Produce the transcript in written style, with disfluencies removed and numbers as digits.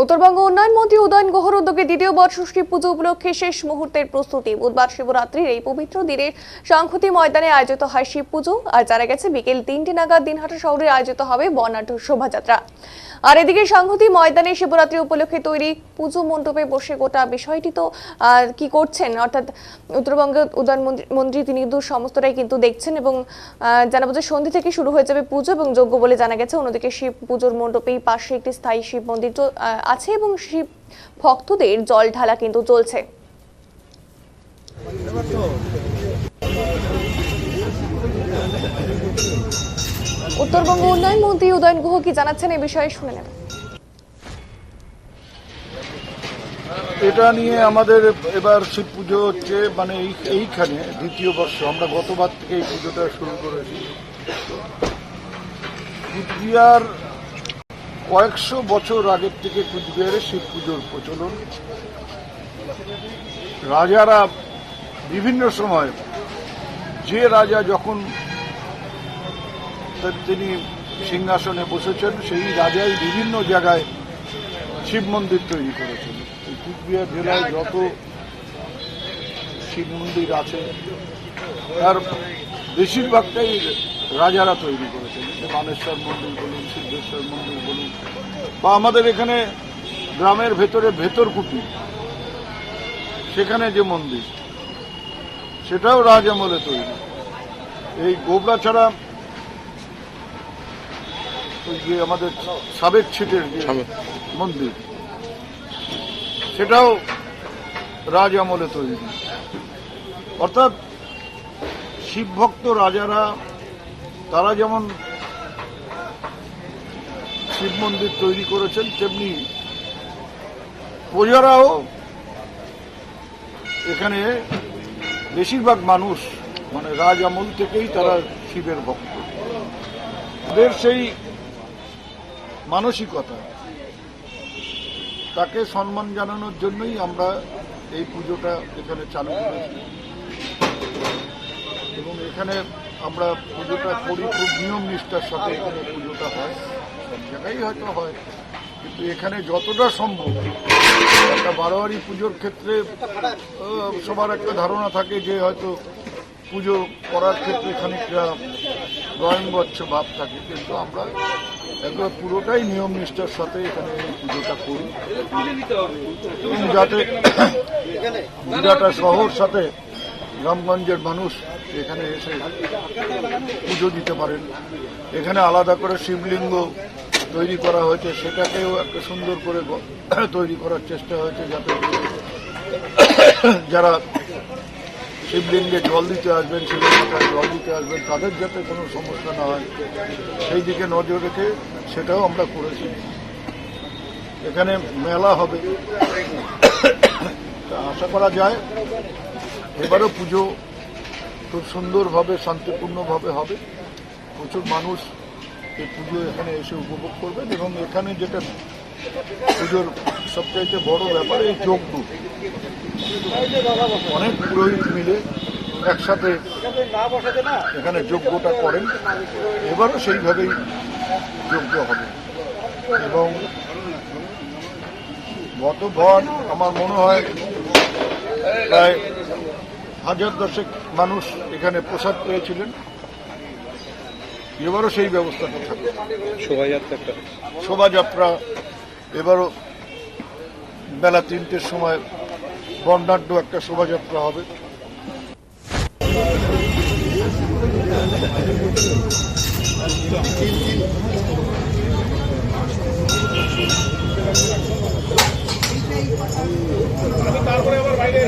উত্তরবঙ্গ উন্নয়ন মন্ত্রী উদয়ন গুহর উদ্যোগে দ্বিতীয় বর্ষষ্ঠী পুজো উপলক্ষে শেষ মুহূর্তের প্রস্তুতি। বুধবার শিবরাত্রির এই পবিত্র দিনে সংহতি ময়দানে আয়োজিত হয় শিব পুজো। আর জানা গেছে বিকেল 3টে নাগাদ দিনহাটা শহরে আয়োজিত হবে বর্ণাঢ্য শোভাযাত্রা। আর এদিকে সংহতি ময়দানে শিবরাত্রি উপলক্ষে তৈরি পুজো মণ্ডপে বসে গোটা বিষয়টি তো কি করছেন, অর্থাৎ উত্তরবঙ্গের উদয়ন মন্ত্রী তিনি কিন্তু সমস্তটাই কিন্তু দেখছেন এবং জানাবো যে সন্ধ্যা থেকে শুরু হয়ে যাবে পুজো এবং যজ্ঞ বলে জানা গেছে। অন্যদিকে শিব পুজোর মণ্ডপেই পাশে একটি স্থায়ী শিব মন্দির আছে এবং শিব ভক্তদের জল ঢালা কিন্তু চলছে। উত্তরবঙ্গ উন্নয়ন মন্ত্রী উদয়ন গুহ কি জানাচ্ছেন এই বিষয়ে শুনে নেব। এটা নিয়ে আমাদের এবার শিব পুজো হচ্ছে, মানে এইখানে দ্বিতীয় বর্ষ। আমরা গতবার থেকে এই পুজোটা শুরু করেছি। কুচবিহার কয়েকশো বছর আগের থেকে কুচবিহারে শিব পুজোর প্রচলন। রাজারা বিভিন্ন সময়, যে রাজা যখন তিনি সিংহাসনে বসেছেন সেই রাজাই বিভিন্ন জায়গায় শিব মন্দির তৈরি করেছেন। কুচবিহার জেলায় যত শিব মন্দির আছে তার বেশিরভাগটাই রাজারা তৈরি করেছেন। মানেশ্বর মন্দির বলুন, সিদ্ধেশ্বর মন্দির বলুন, বা আমাদের এখানে গ্রামের ভেতরে ভেতরকুটি সেখানে যে মন্দির, সেটাও রাজ আমলে তৈরি। এই গোবরাছড়া যে আমাদের সাবেক ছিটের যে মন্দির, সেটাও রাজ আমলে তৈরি। অর্থাৎ শিবভক্ত রাজারা তারা যেমন শিব মন্দির তৈরি করেছেন, তেমনি প্রজারাও এখানে বেশিরভাগ মানুষ মানে রাজ আমল থেকেই তারা শিবের ভক্ত। তাদের সেই মানসিকতা, তাকে সম্মান জানানোর জন্যই আমরা এই পুজোটা এখানে চালু করেছি এবং এখানে আমরা পুজোটা করি খুব নিয়ম নিষ্ঠার সাথে। এখানে পুজোটা হয়, সব জায়গায় হয়তো হয়, কিন্তু এখানে যতটা সম্ভব। একটা বারোয়ারি পুজোর ক্ষেত্রে সবার একটা ধারণা থাকে যে হয়তো পুজো করার ক্ষেত্রে খানিকটা রয়ঙ্গচ্ছ ভাব থাকে, কিন্তু আমরা একবার পুরোটাই নিয়ম নিষ্ঠার সাথে এখানে এই পুজোটা করি এবং যাতে বিরাটা শহর সাথে গ্রামগঞ্জের মানুষ এখানে এসে পুজো দিতে পারেন। এখানে আলাদা করে শিবলিঙ্গ তৈরি করা হয়েছে, সেটাকেও একটা সুন্দর করে তৈরি করার চেষ্টা হয়েছে, যাতে যারা শিবলিঙ্গে জল দিতে আসবেন, শিবের মাথায় জল দিতে আসবেন, তাদের যাতে কোনো সমস্যা না হয় সেই দিকে নজর রেখে সেটাও আমরা করেছি। এখানে মেলা হবে, তা আশা করা যায় এবারও পুজো খুব সুন্দরভাবে শান্তিপূর্ণভাবে হবে। প্রচুর মানুষ এই পুজো এখানে এসে উপভোগ করবেন এবং এখানে যেটা পুজোর সবচাইতে বড় ব্যাপার এই যজ্ঞ। অনেক পুরোহিত মিলে একসাথে এখানে যজ্ঞটা করেন, এবারও সেইভাবেই যজ্ঞ হবে। এবং গতবার আমার মনে হয় প্রায় 1000-10 মানুষ এখানে প্রসাদ পেয়েছিলেন, এবারও সেই ব্যবস্থাটা থাকবে। শোভাযাত্রা এবারও বেলা 3টের সময় বর্ণাঢ্য একটা শোভাযাত্রা হবে। তারপরে আবার বাইরে